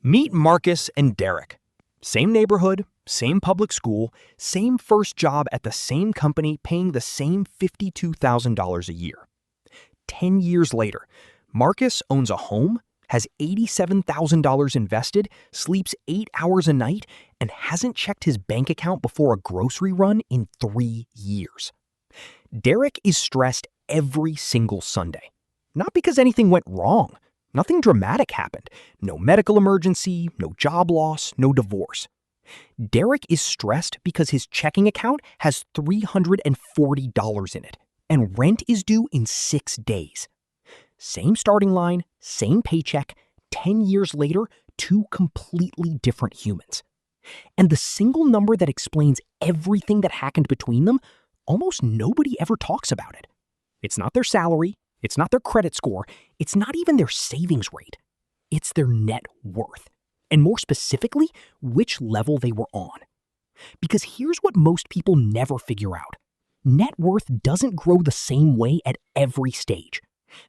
Meet Marcus and Derek. Same neighborhood, same public school, same first job at the same company paying the same $52,000 a year. 10 years later, Marcus owns a home, has $87,000 invested, sleeps 8 hours a night, and hasn't checked his bank account before a grocery run in 3 years. Derek is stressed every single Sunday. Not because anything went wrong. Nothing dramatic happened. No medical emergency, no job loss, no divorce. Derek is stressed because his checking account has $340 in it, and rent is due in 6 days. Same starting line, same paycheck, 10 years later, two completely different humans. And the single number that explains everything that happened between them, almost nobody ever talks about it. It's not their salary, it's not their credit score, it's not even their savings rate. It's their net worth. And more specifically, which level they were on. Because here's what most people never figure out. Net worth doesn't grow the same way at every stage.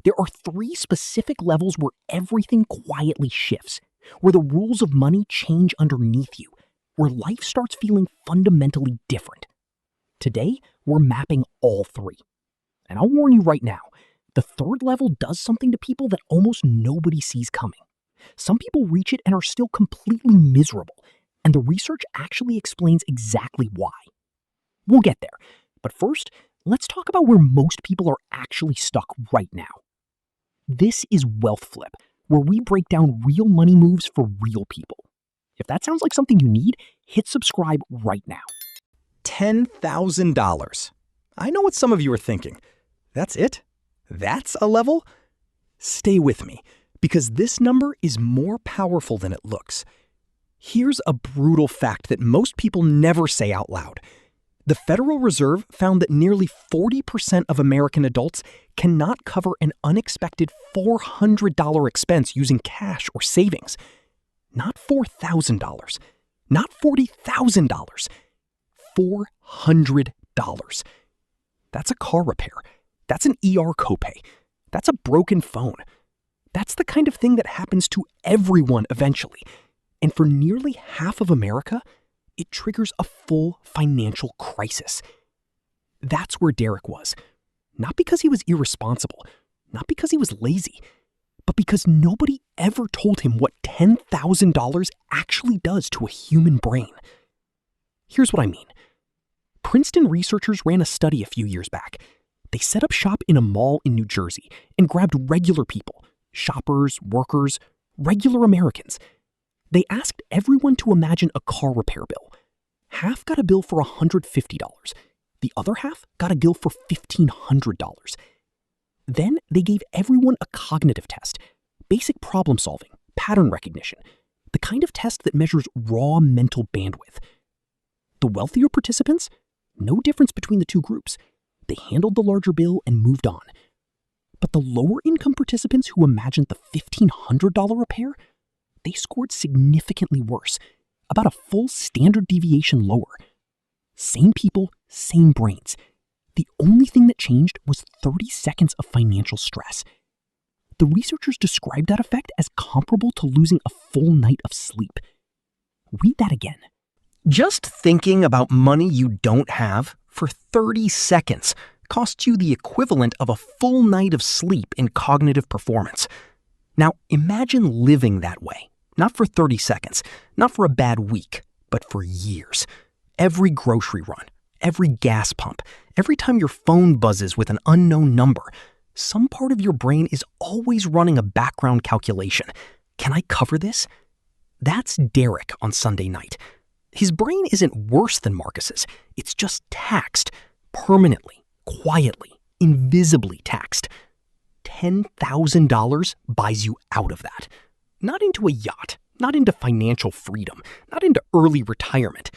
There are 3 specific levels where everything quietly shifts, where the rules of money change underneath you, where life starts feeling fundamentally different. Today, we're mapping all 3. And I'll warn you right now, the 3rd level does something to people that almost nobody sees coming. Some people reach it and are still completely miserable, and the research actually explains exactly why. We'll get there, but first, let's talk about where most people are actually stuck right now. This is Wealth Flip, where we break down real money moves for real people. If that sounds like something you need, hit subscribe right now. $10,000. I know what some of you are thinking. That's it? That's a level? Stay with me, because this number is more powerful than it looks. Here's a brutal fact that most people never say out loud. The Federal Reserve found that nearly 40% of American adults cannot cover an unexpected $400 expense using cash or savings. Not $4,000, not $40,000, $400. That's a car repair. That's an ER copay. That's a broken phone. That's the kind of thing that happens to everyone eventually. And for nearly half of America, it triggers a full financial crisis. That's where Derek was. Not because he was irresponsible, not because he was lazy, but because nobody ever told him what $10,000 actually does to a human brain. Here's what I mean. Princeton researchers ran a study a few years back. They set up shop in a mall in New Jersey and grabbed regular people, shoppers, workers, regular Americans. They asked everyone to imagine a car repair bill. Half got a bill for $150. The other half got a bill for $1,500. Then they gave everyone a cognitive test, basic problem solving, pattern recognition, the kind of test that measures raw mental bandwidth. The wealthier participants, no difference between the two groups. They handled the larger bill and moved on. But the lower income participants who imagined the $1,500 repair, they scored significantly worse, about a full standard deviation lower. Same people, same brains. The only thing that changed was 30 seconds of financial stress. The researchers described that effect as comparable to losing a full night of sleep. Read that again. Just thinking about money you don't have for 30 seconds costs you the equivalent of a full night of sleep in cognitive performance. Now, imagine living that way. Not for 30 seconds, not for a bad week, but for years. Every grocery run, every gas pump, every time your phone buzzes with an unknown number, some part of your brain is always running a background calculation. Can I cover this? That's Derek on Sunday night. His brain isn't worse than Marcus's. It's just taxed, permanently, quietly, invisibly taxed. $10,000 buys you out of that. Not into a yacht, not into financial freedom, not into early retirement.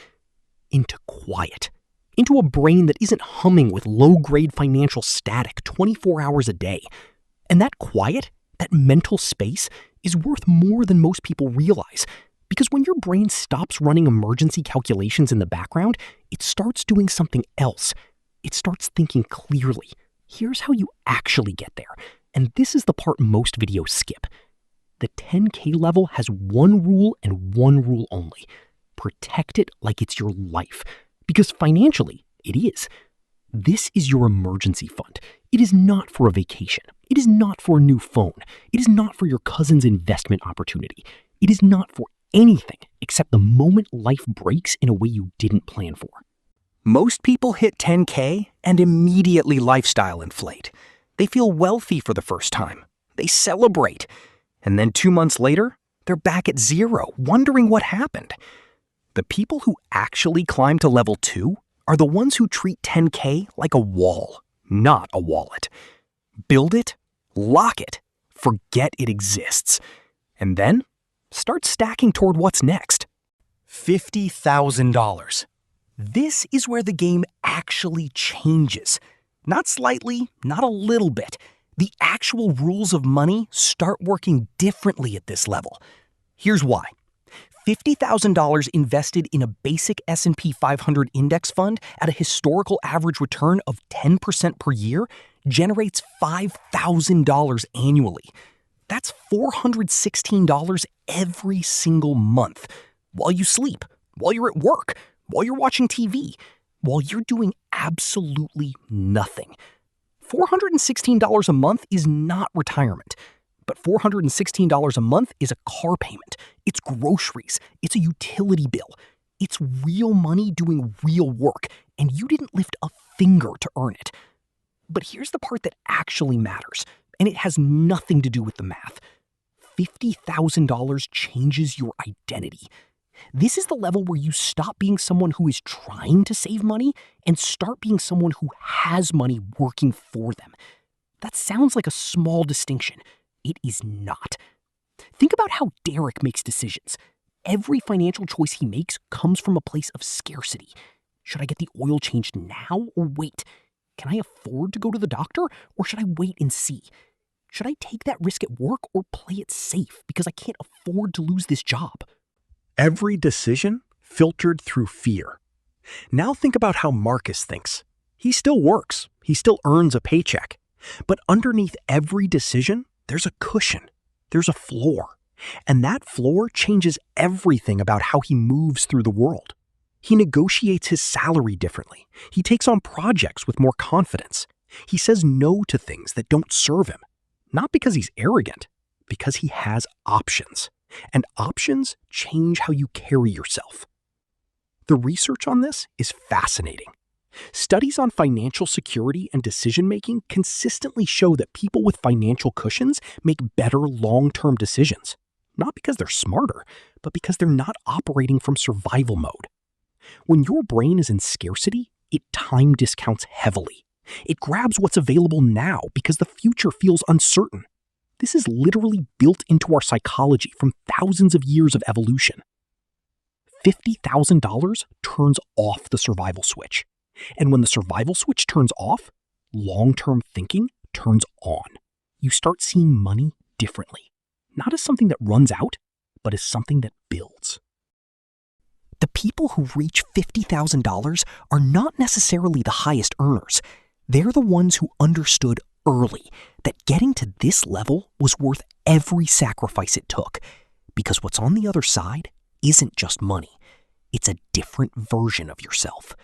Into quiet. Into a brain that isn't humming with low-grade financial static 24 hours a day. And that quiet, that mental space, is worth more than most people realize. Because when your brain stops running emergency calculations in the background, it starts doing something else. It starts thinking clearly. Here's how you actually get there. And this is the part most videos skip. the 10K level has one rule and one rule only. Protect it like it's your life. Because financially, it is. This is your emergency fund. It is not for a vacation. It is not for a new phone. It is not for your cousin's investment opportunity. It is not for anything except the moment life breaks in a way you didn't plan for. Most people hit 10K and immediately lifestyle inflate. They feel wealthy for the first time. They celebrate. And then 2 months later, they're back at zero, wondering what happened. The people who actually climb to level 2 are the ones who treat 10K like a wall, not a wallet. Build it, lock it, forget it exists, and then start stacking toward what's next. $50,000. This is where the game actually changes. Not slightly, not a little bit. The actual rules of money start working differently at this level. Here's why. $50,000 invested in a basic S&P 500 index fund at a historical average return of 10% per year generates $5,000 annually. That's $416 every single month, while you sleep, while you're at work, while you're watching TV, while you're doing absolutely nothing. $416 a month is not retirement. But $416 a month is a car payment. It's groceries. It's a utility bill. It's real money doing real work, and you didn't lift a finger to earn it. But here's the part that actually matters, and it has nothing to do with the math. $50,000 changes your identity. This is the level where you stop being someone who is trying to save money and start being someone who has money working for them. That sounds like a small distinction. It is not. Think about how Derek makes decisions. Every financial choice he makes comes from a place of scarcity. Should I get the oil changed now or wait? Can I afford to go to the doctor or should I wait and see? Should I take that risk at work or play it safe because I can't afford to lose this job? Every decision filtered through fear. Now think about how Marcus thinks. He still works. He still earns a paycheck. But underneath every decision, there's a cushion, there's a floor, and that floor changes everything about how he moves through the world. He negotiates his salary differently. He takes on projects with more confidence. He says no to things that don't serve him, not because he's arrogant, because he has options, and options change how you carry yourself. The research on this is fascinating. Studies on financial security and decision-making consistently show that people with financial cushions make better long-term decisions, not because they're smarter, but because they're not operating from survival mode. When your brain is in scarcity, it time discounts heavily. It grabs what's available now because the future feels uncertain. This is literally built into our psychology from thousands of years of evolution. $50,000 turns off the survival switch. And when the survival switch turns off, long-term thinking turns on. You start seeing money differently, not as something that runs out, but as something that builds. The people who reach $50,000 are not necessarily the highest earners. They're the ones who understood early that getting to this level was worth every sacrifice it took, because what's on the other side isn't just money. It's a different version of yourself.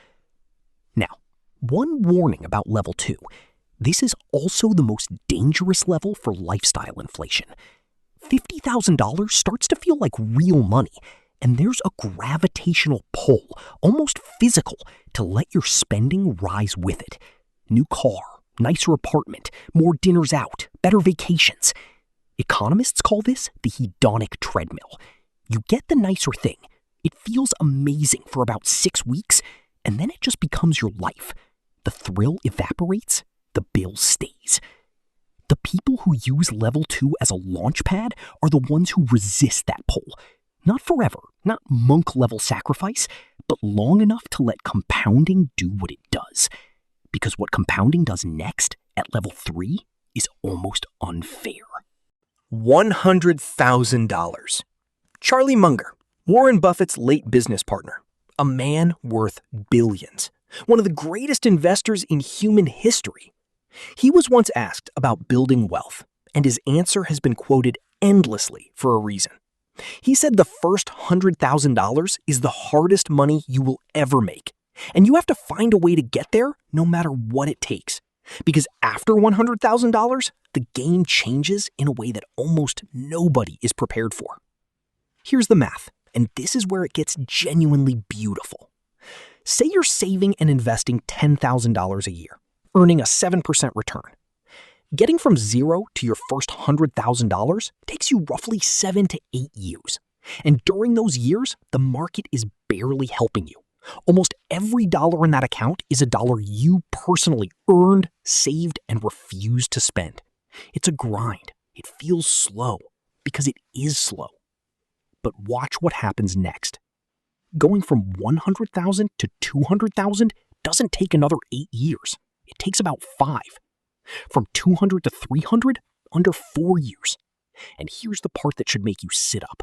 Now, one warning about level 2. This is also the most dangerous level for lifestyle inflation. $50,000 starts to feel like real money, and there's a gravitational pull, almost physical, to let your spending rise with it. New car, nicer apartment, more dinners out, better vacations. Economists call this the hedonic treadmill. You get the nicer thing. It feels amazing for about 6 weeks, and then it just becomes your life. The thrill evaporates, the bill stays. The people who use level 2 as a launch pad are the ones who resist that pull. Not forever, not monk-level sacrifice, but long enough to let compounding do what it does. Because what compounding does next at level 3 is almost unfair. $100,000. Charlie Munger, Warren Buffett's late business partner, a man worth billions, one of the greatest investors in human history. He was once asked about building wealth, and his answer has been quoted endlessly for a reason. He said the first $100,000 is the hardest money you will ever make, and you have to find a way to get there no matter what it takes. Because after $100,000, the game changes in a way that almost nobody is prepared for. Here's the math, and this is where it gets genuinely beautiful. Say you're saving and investing $10,000 a year, earning a 7% return. Getting from zero to your first $100,000 takes you roughly 7 to 8 years. And during those years, the market is barely helping you. Almost every dollar in that account is a dollar you personally earned, saved, and refused to spend. It's a grind. It feels slow because it is slow. But watch what happens next. Going from $100,000 to $200,000 doesn't take another 8 years. It takes about 5. From $200,000 to $300,000, under 4 years. And here's the part that should make you sit up.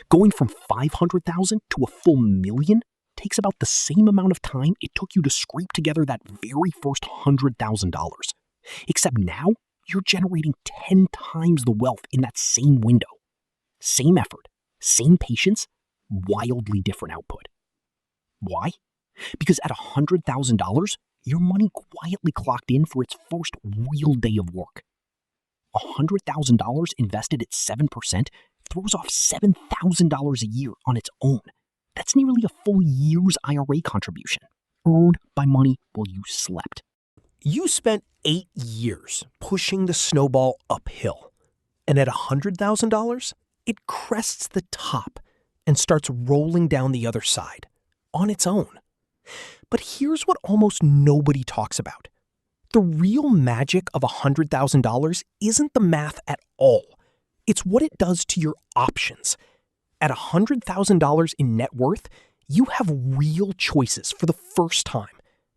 Going from $500,000 to a full $1 million takes about the same amount of time it took you to scrape together that very first $100,000. Except now, you're generating 10 times the wealth in that same window. Same effort, same patience, wildly different output. Why? Because at $100,000, your money quietly clocked in for its first real day of work. $100,000 invested at 7% throws off $7,000 a year on its own. That's nearly a full year's IRA contribution, earned by money while you slept. You spent 8 years pushing the snowball uphill, and at $100,000, it crests the top and starts rolling down the other side on its own. But here's what almost nobody talks about. The real magic of $100,000 isn't the math at all. It's what it does to your options. At $100,000 in net worth, you have real choices for the first time.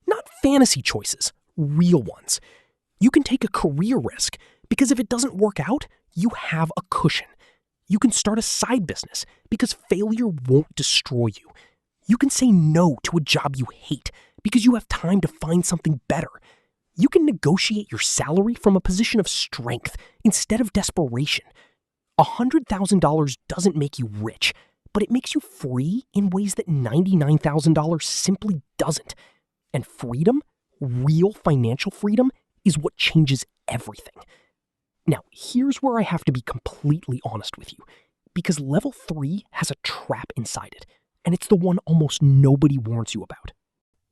Not fantasy choices, real ones. You can take a career risk because if it doesn't work out, you have a cushion. You can start a side business because failure won't destroy you. You can say no to a job you hate because you have time to find something better. You can negotiate your salary from a position of strength instead of desperation. $100,000 doesn't make you rich, but it makes you free in ways that $99,000 simply doesn't. And freedom, real financial freedom, is what changes everything. Now, here's where I have to be completely honest with you, because level 3 has a trap inside it, and it's the one almost nobody warns you about.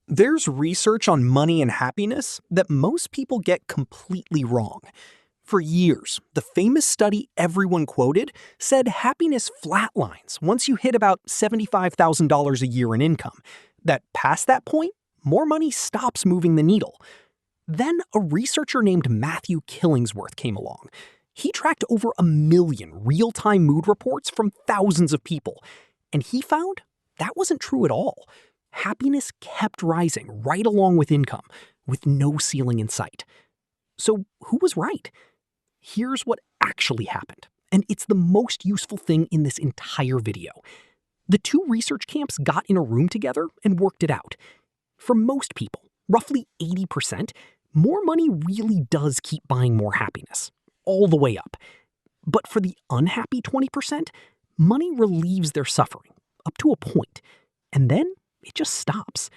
There's research on money and happiness that most people get completely wrong. For years, the famous study everyone quoted said happiness flatlines once you hit about $75,000 a year in income. That past that point, more money stops moving the needle. Then a researcher named Matthew Killingsworth came along. He tracked over 1 million real-time mood reports from thousands of people, and he found that wasn't true at all. Happiness kept rising right along with income, with no ceiling in sight. So who was right? Here's what actually happened, and it's the most useful thing in this entire video. The two research camps got in a room together and worked it out. For most people, roughly 80%, more money really does keep buying more happiness, all the way up. But for the unhappy 20%, money relieves their suffering, up to a point, and then it just stops.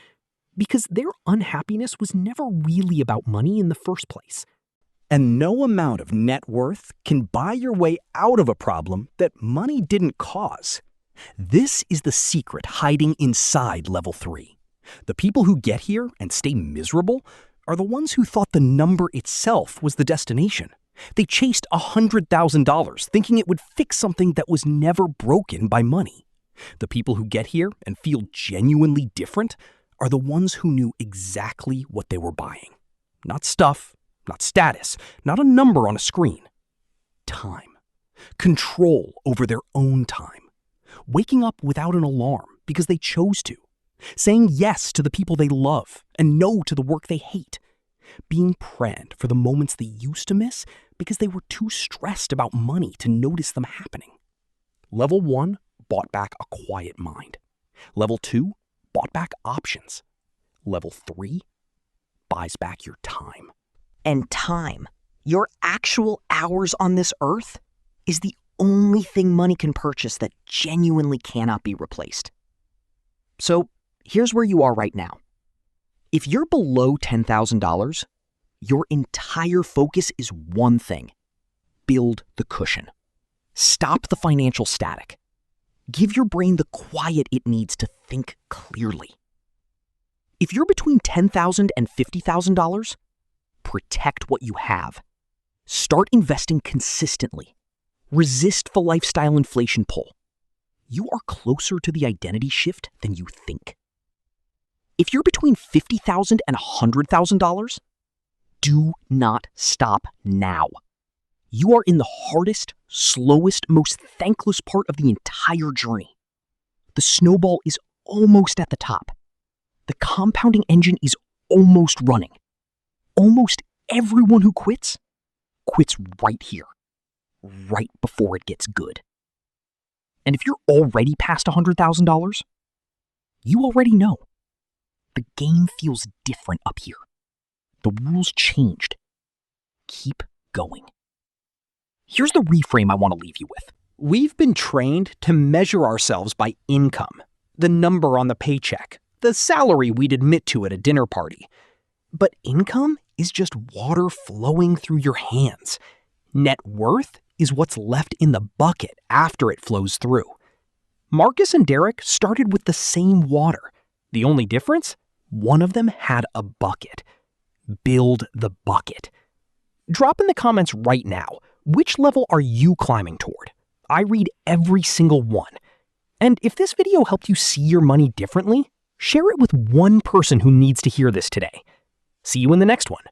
Because their unhappiness was never really about money in the first place. And no amount of net worth can buy your way out of a problem that money didn't cause. This is the secret hiding inside level 3. The people who get here and stay miserable are the ones who thought the number itself was the destination. They chased $100,000 thinking it would fix something that was never broken by money. The people who get here and feel genuinely different are the ones who knew exactly what they were buying. Not stuff, not status, not a number on a screen. Time. Control over their own time. Waking up without an alarm because they chose to. Saying yes to the people they love and no to the work they hate. Being present for the moments they used to miss because they were too stressed about money to notice them happening. Level 1 bought back a quiet mind. Level 2 bought back options. Level 3 buys back your time. And time, your actual hours on this earth, is the only thing money can purchase that genuinely cannot be replaced. So here's where you are right now. If you're below $10,000, your entire focus is one thing: build the cushion. Stop the financial static. Give your brain the quiet it needs to think clearly. If you're between $10,000 and $50,000, protect what you have. Start investing consistently. Resist the lifestyle inflation pull. You are closer to the identity shift than you think. If you're between $50,000 and $100,000, do not stop now. You are in the hardest, slowest, most thankless part of the entire journey. The snowball is almost at the top. The compounding engine is almost running. Almost everyone who quits right here, right before it gets good. And if you're already past $100,000, you already know. The game feels different up here. The rules changed. Keep going. Here's the reframe I want to leave you with. We've been trained to measure ourselves by income, the number on the paycheck, the salary we'd admit to at a dinner party. But income is just water flowing through your hands. Net worth is what's left in the bucket after it flows through. Marcus and Derek started with the same water. The only difference? One of them had a bucket. Build the bucket. Drop in the comments right now, which level are you climbing toward? I read every single one. And if this video helped you see your money differently, share it with one person who needs to hear this today. See you in the next one.